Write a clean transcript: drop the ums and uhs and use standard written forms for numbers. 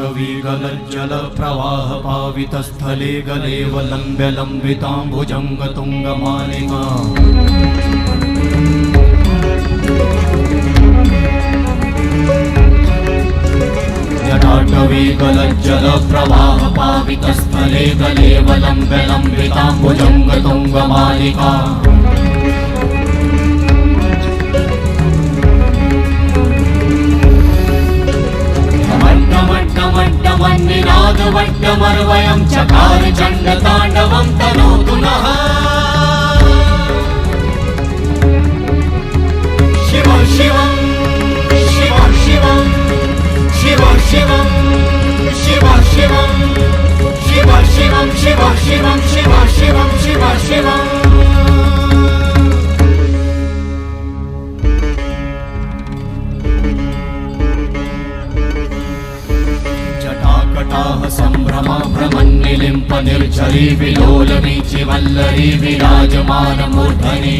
जटाटवीगलज्जलप्रवाहपावितस्थले गलेव लम्ब्यलम्बिताम्बुजङ्गतुङ्गमालिका जटाटवीगलज्जलप्रवाहपावितस्थले गलेव लम्ब्यलम्बिताम्बुजङ्गतुङ्गमालिका वट्टमर्वयं चकार चण्डताण्डवं तनोतु नः शिव शिवं शिव शिवं शिव शिवं शिव शिवं शिव शिवं शिव शिवं शिव शिवं शिव शिवम् सम्भ्रमा भ्रमन्निलिम्प निर्झरी विलोलवीचि वल्लरी विराजमानमूर्धनि